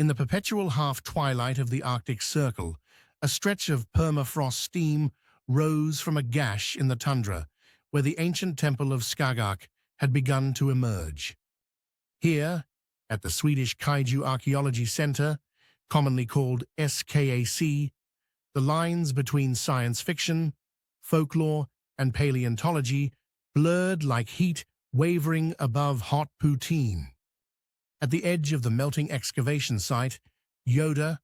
In the perpetual half-twilight of the Arctic Circle, a stretch of permafrost steam rose from a gash in the tundra where the ancient temple of Skagak had begun to emerge. Here, at the Swedish Kaiju Archaeology Center, commonly called SKAC, the lines between science fiction, folklore, and paleontology blurred like heat wavering above hot poutine. At the edge of the melting excavation site, Yoda,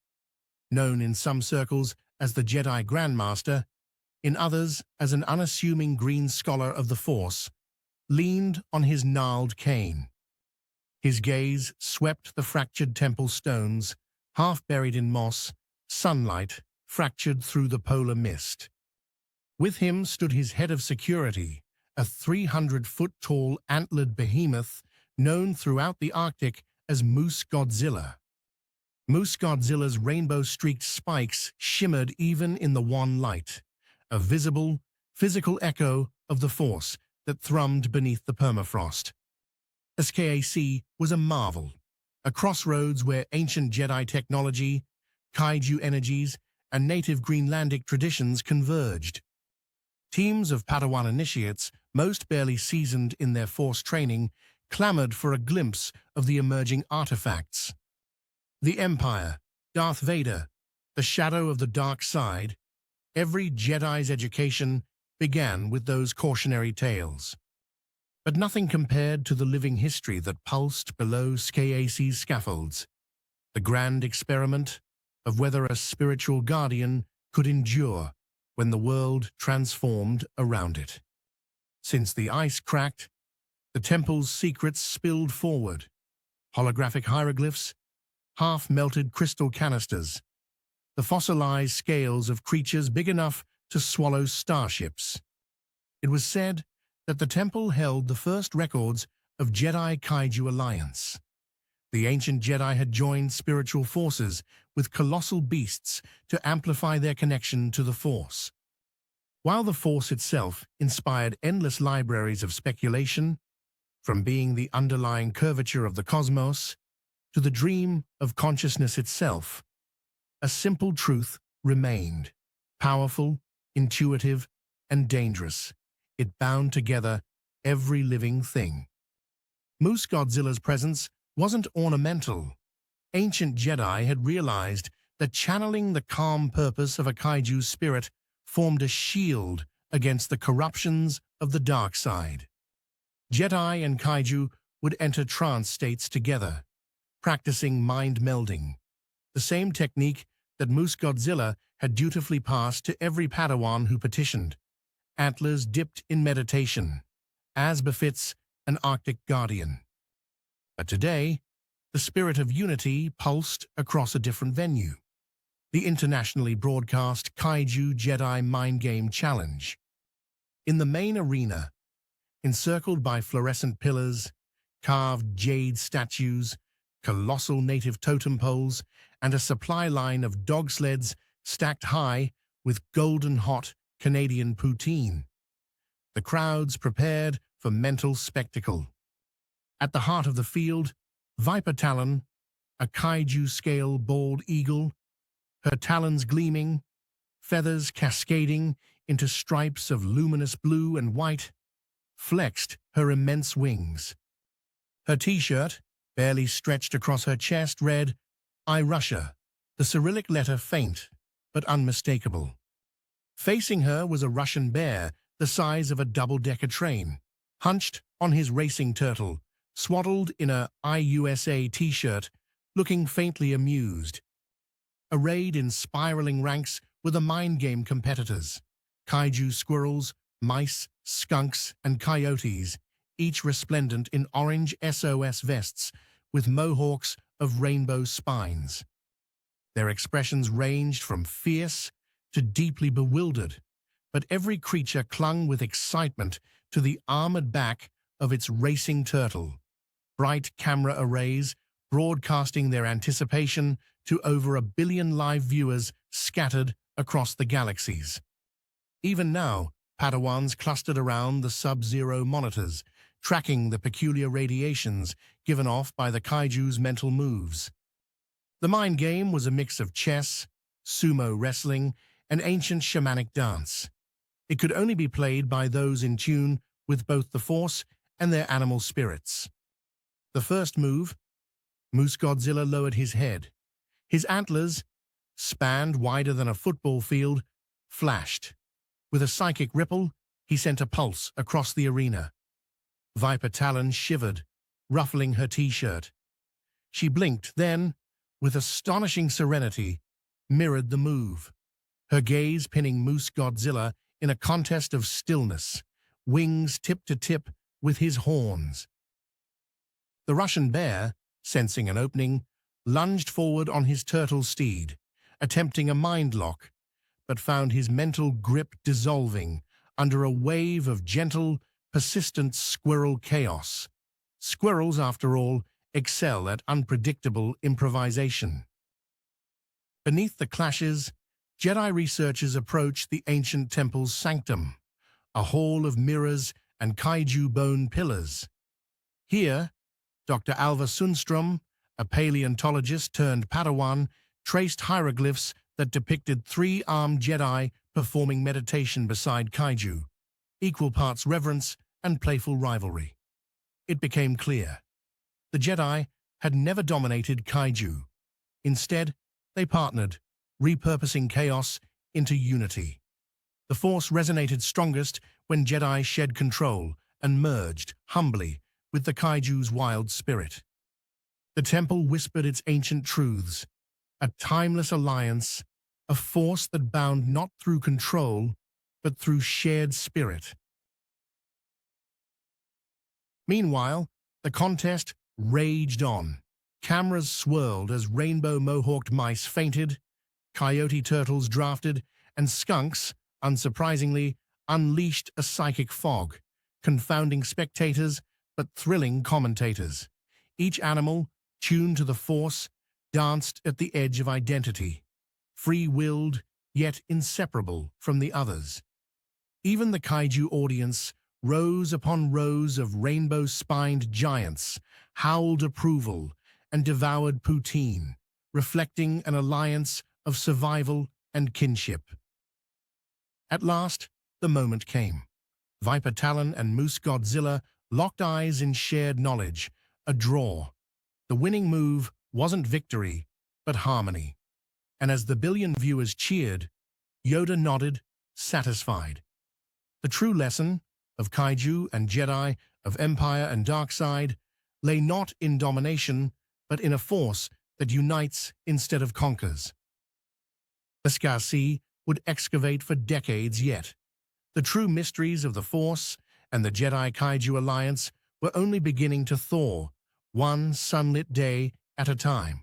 known in some circles as the Jedi Grandmaster, in others as an unassuming green scholar of the Force, leaned on his gnarled cane. His gaze swept the fractured temple stones, half buried in moss, sunlight fractured through the polar mist. With him stood his head of security, a 300-foot-tall antlered behemoth known throughout the Arctic as Moose Godzilla. Moose Godzilla's rainbow-streaked spikes shimmered even in the wan light, a visible, physical echo of the force that thrummed beneath the permafrost. SKAC was a marvel, a crossroads where ancient Jedi technology, kaiju energies, and native Greenlandic traditions converged. Teams of Padawan initiates, most barely seasoned in their Force training, clamored for a glimpse of the emerging artifacts. The Empire, Darth Vader, the shadow of the dark side, every Jedi's education began with those cautionary tales. But nothing compared to the living history that pulsed below SKAC's scaffolds, the grand experiment of whether a spiritual guardian could endure when the world transformed around it. Since the ice cracked, the temple's secrets spilled forward. Holographic hieroglyphs, half-melted crystal canisters, the fossilized scales of creatures big enough to swallow starships. It was said that the temple held the first records of Jedi-Kaiju alliance. The ancient Jedi had joined spiritual forces with colossal beasts to amplify their connection to the Force. While the Force itself inspired endless libraries of speculation, from being the underlying curvature of the cosmos to the dream of consciousness itself, a simple truth remained. Powerful, intuitive, and dangerous, it bound together every living thing. Moose Godzilla's presence wasn't ornamental. Ancient Jedi had realized that channeling the calm purpose of a kaiju's spirit formed a shield against the corruptions of the dark side. Jedi and kaiju would enter trance states together, practicing mind melding, the same technique that Moose Godzilla had dutifully passed to every Padawan who petitioned, antlers dipped in meditation, as befits an Arctic guardian. But today, the spirit of unity pulsed across a different venue, the internationally broadcast Kaiju Jedi Mind Game Challenge. In the main arena, encircled by fluorescent pillars, carved jade statues, colossal native totem poles, and a supply line of dog sleds stacked high with golden-hot Canadian poutine, the crowds prepared for mental spectacle. At the heart of the field, Viper Talon, a kaiju-scale bald eagle, her talons gleaming, feathers cascading into stripes of luminous blue and white, flexed her immense wings. Her t-shirt, barely stretched across her chest, read, "I Russia," the Cyrillic letter faint but unmistakable. Facing her was a Russian bear the size of a double-decker train, hunched on his racing turtle, swaddled in a IUSA t-shirt, looking faintly amused. Arrayed in spiraling ranks were the mind game competitors, kaiju squirrels, mice, skunks, and coyotes, each resplendent in orange SOS vests with mohawks of rainbow spines. Their expressions ranged from fierce to deeply bewildered, but every creature clung with excitement to the armored back of its racing turtle, bright camera arrays broadcasting their anticipation to over 1 billion live viewers scattered across the galaxies. Even now, Padawans clustered around the sub-zero monitors, tracking the peculiar radiations given off by the kaiju's mental moves. The mind game was a mix of chess, sumo wrestling, and ancient shamanic dance. It could only be played by those in tune with both the Force and their animal spirits. The first move, Moose Godzilla lowered his head. His antlers, spanned wider than a football field, flashed. With a psychic ripple, he sent a pulse across the arena. Viper Talon shivered, ruffling her t-shirt. She blinked, then, with astonishing serenity, mirrored the move, her gaze pinning Moose Godzilla in a contest of stillness, wings tip to tip with his horns. The Russian bear, sensing an opening, lunged forward on his turtle steed, attempting a mind lock, but found his mental grip dissolving under a wave of gentle, persistent squirrel chaos. Squirrels, after all, excel at unpredictable improvisation. Beneath the clashes, Jedi researchers approached the ancient temple's sanctum, a hall of mirrors and kaiju bone pillars. Here, Dr. Alva Sundstrom, a paleontologist turned Padawan, traced hieroglyphs that depicted three-armed Jedi performing meditation beside kaiju, equal parts reverence and playful rivalry. It became clear. The Jedi had never dominated kaiju. Instead, they partnered, repurposing chaos into unity. The Force resonated strongest when Jedi shed control and merged, humbly, with the kaiju's wild spirit. The temple whispered its ancient truths, a timeless alliance, a force that bound not through control, but through shared spirit. Meanwhile, the contest raged on. Cameras swirled as rainbow mohawked mice fainted, coyote turtles drafted, and skunks, unsurprisingly, unleashed a psychic fog, confounding spectators but thrilling commentators. Each animal, tuned to the Force, danced at the edge of identity, free-willed yet inseparable from the others. Even the kaiju audience, rows upon rows of rainbow-spined giants, howled approval and devoured poutine, reflecting an alliance of survival and kinship. At last, the moment came. Viper Talon and Moose Godzilla locked eyes in shared knowledge, a draw. The winning move wasn't victory, but harmony. And as the billion viewers cheered, Yoda nodded, satisfied. The true lesson of kaiju and Jedi, of Empire and Dark Side, lay not in domination, but in a force that unites instead of conquers. The Skasi would excavate for decades yet. The true mysteries of the Force and the Jedi-Kaiju alliance were only beginning to thaw, one sunlit day at a time.